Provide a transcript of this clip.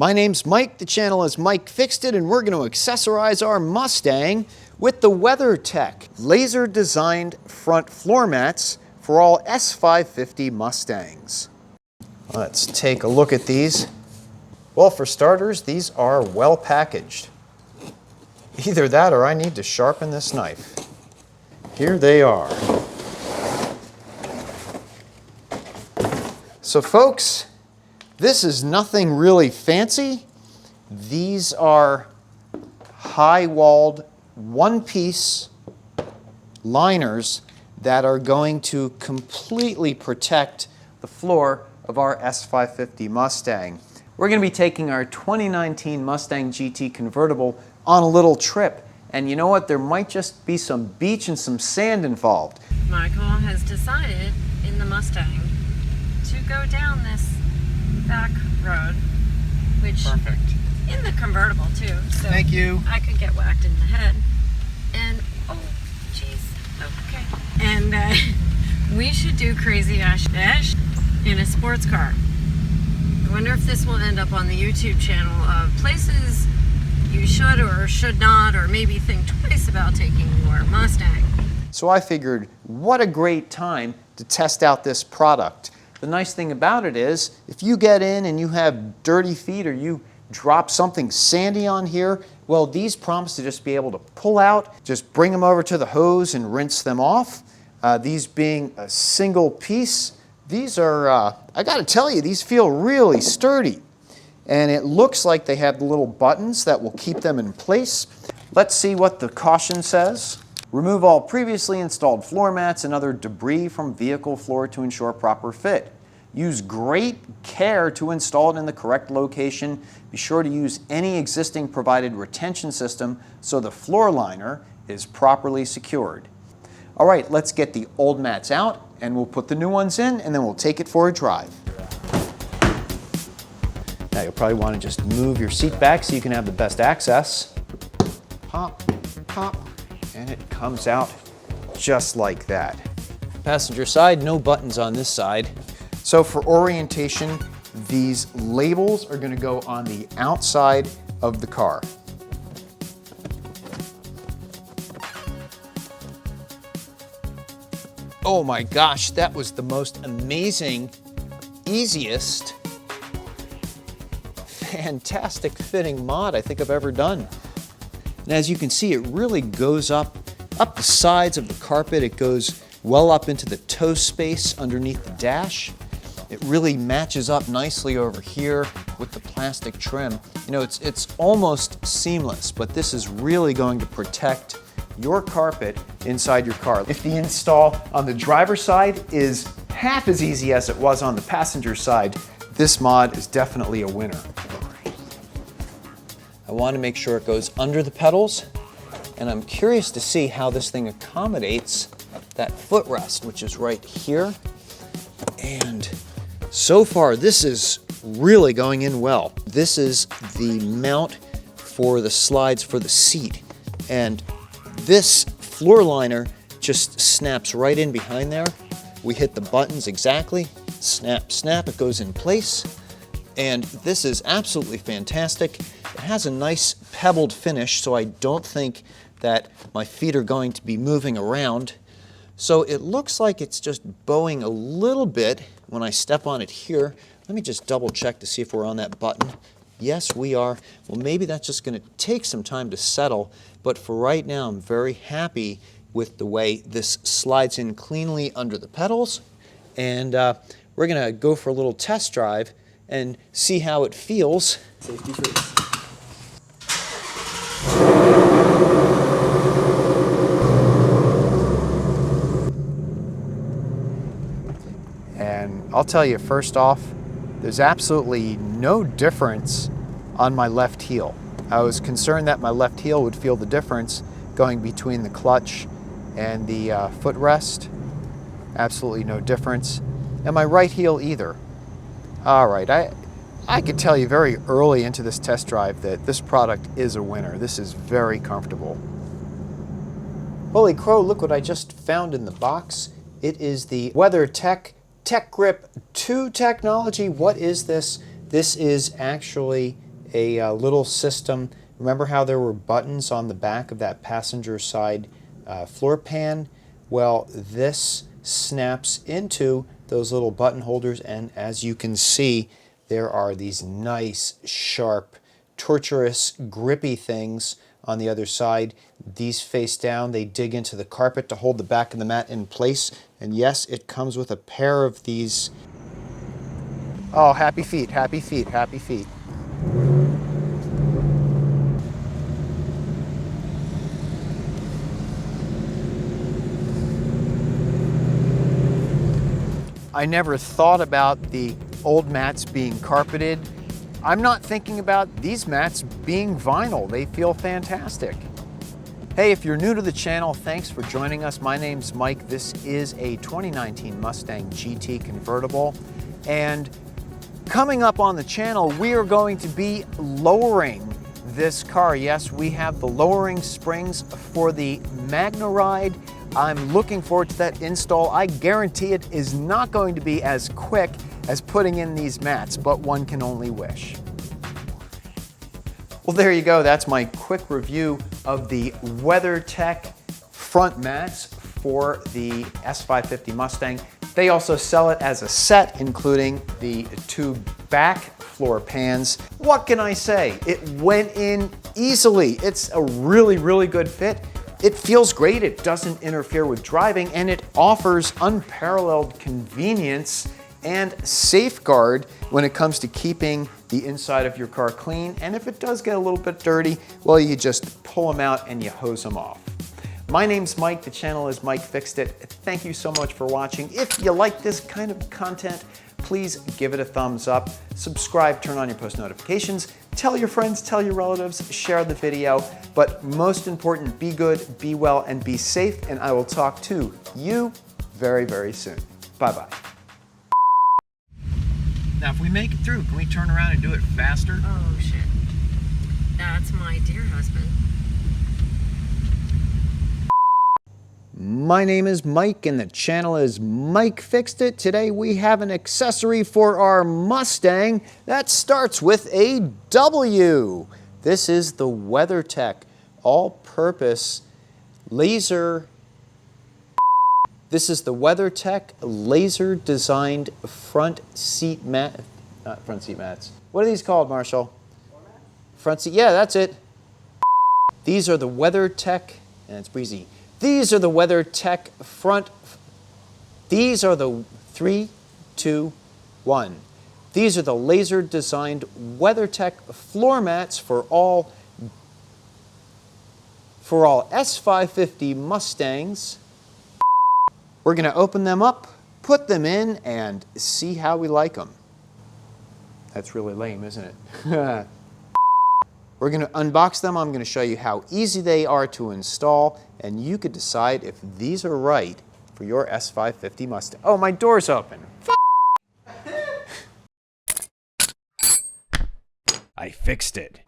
My name's Mike, the channel is Mike Fyxdt, and we're going to accessorize our Mustang with the WeatherTech laser designed front floor mats for all S550 Mustangs. Let's take a look at these. Well, for starters, these are well packaged. Either that or I need to sharpen this knife. Here they are. So folks, this is nothing really fancy. These are high-walled, one-piece liners that are going to completely protect the floor of our S550 Mustang. We're going to be taking our 2019 Mustang GT convertible on a little trip. And you know what? There might just be some beach and some sand involved. Michael has decided in the Mustang to go down this back road, which Perfect. In the convertible too. So thank you. I could get whacked in the head. And oh, jeez. Okay. And we should do Crazy Ash in a sports car. I wonder if this will end up on the YouTube channel of places you should or should not, or maybe think twice about taking your Mustang. So I figured, what a great time to test out this product. The nice thing about it is, if you get in and you have dirty feet or you drop something sandy on here, well, these promise to just be able to pull out, just bring them over to the hose and rinse them off. These being a single piece, these are, I gotta tell you, these feel really sturdy. And it looks like they have the little buttons that will keep them in place. Let's see what the caution says. Remove all previously installed floor mats and other debris from vehicle floor to ensure proper fit. Use great care to install it in the correct location. Be sure to use any existing provided retention system so the floor liner is properly secured. All right, let's get the old mats out and we'll put the new ones in and then we'll take it for a drive. Now you'll probably want to just move your seat back so you can have the best access. Pop, pop. And it comes out just like that. Passenger side, no buttons on this side. So for orientation, these labels are going to go on the outside of the car. Oh my gosh, that was the most amazing, easiest, fantastic fitting mod I think I've ever done. And as you can see, it really goes up the sides of the carpet. It goes well up into the toe space underneath the dash. It really matches up nicely over here with the plastic trim. You know, it's almost seamless, but this is really going to protect your carpet inside your car. If the install on the driver's side is half as easy as it was on the passenger side, this mod is definitely a winner. I want to make sure it goes under the pedals, and I'm curious to see how this thing accommodates that footrest, which is right here. And so far, this is really going in well. This is the mount for the slides for the seat, and this floor liner just snaps right in behind there. We hit the buttons exactly, snap, snap, it goes in place. And this is absolutely fantastic. It has a nice pebbled finish, so I don't think that my feet are going to be moving around. So it looks like it's just bowing a little bit when I step on it here. Let me just double check to see if we're on that button. Yes, we are. Well, maybe that's just going to take some time to settle, but for right now, I'm very happy with the way this slides in cleanly under the pedals. And we're going to go for a little test drive and see how it feels. Safety first. And I'll tell you first off, there's absolutely no difference on my left heel. I was concerned that my left heel would feel the difference going between the clutch and the footrest. Absolutely no difference. And my right heel either. All right, I could tell you very early into this test drive that this product is a winner. This is very comfortable. Holy crow, look what I just found in the box. It is the WeatherTech Tech Grip 2 technology. What is this? This is actually a little system. Remember how there were buttons on the back of that passenger side floor pan? Well, this snaps into those little button holders, and as you can see, there are these nice, sharp, tortuous, grippy things on the other side. These face down, they dig into the carpet to hold the back of the mat in place. And yes, it comes with a pair of these. Oh, happy feet, happy feet, happy feet. I never thought about the old mats being carpeted. I'm not thinking about these mats being vinyl. They feel fantastic. Hey, if you're new to the channel, thanks for joining us. My name's Mike. This is a 2019 Mustang GT convertible. And coming up on the channel, we are going to be lowering this car. Yes, we have the lowering springs for the Magna Ride. I'm looking forward to that install. I guarantee it is not going to be as quick as putting in these mats, but one can only wish. Well, there you go. That's my quick review of the WeatherTech front mats for the S550 Mustang. They also sell it as a set, including the two back floor pans. What can I say? It went in easily. It's a really, really good fit. It feels great, it doesn't interfere with driving, and it offers unparalleled convenience and safeguard when it comes to keeping the inside of your car clean. And if it does get a little bit dirty, well, you just pull them out and you hose them off. My name's Mike, the channel is Mike Fyxdt. Thank you so much for watching. If you like this kind of content, please give it a thumbs up, subscribe, turn on your post notifications, tell your friends, tell your relatives, share the video, but most important, be good, be well, and be safe, and I will talk to you very, very soon. Bye-bye. Now, if we make it through, can we turn around and do it faster? Oh, shit. That's my dear husband. My name is Mike and the channel is Mike Fyxdt. Today we have an accessory for our Mustang that starts with a W. This is the WeatherTech all-purpose laser. This is the WeatherTech laser designed front seat mat, not front seat mats. What are these called, Marshall? Front seat, yeah, that's it. These are the WeatherTech, and it's breezy. These are the WeatherTech front, these are the 3, 2, 1. These are the laser designed WeatherTech floor mats for all S550 Mustangs. We're going to open them up, put them in, and see how we like them. That's really lame, isn't it? We're going to unbox them. I'm going to show you how easy they are to install, and you could decide if these are right for your S550 Mustang. Oh, my door's open. I fixed it.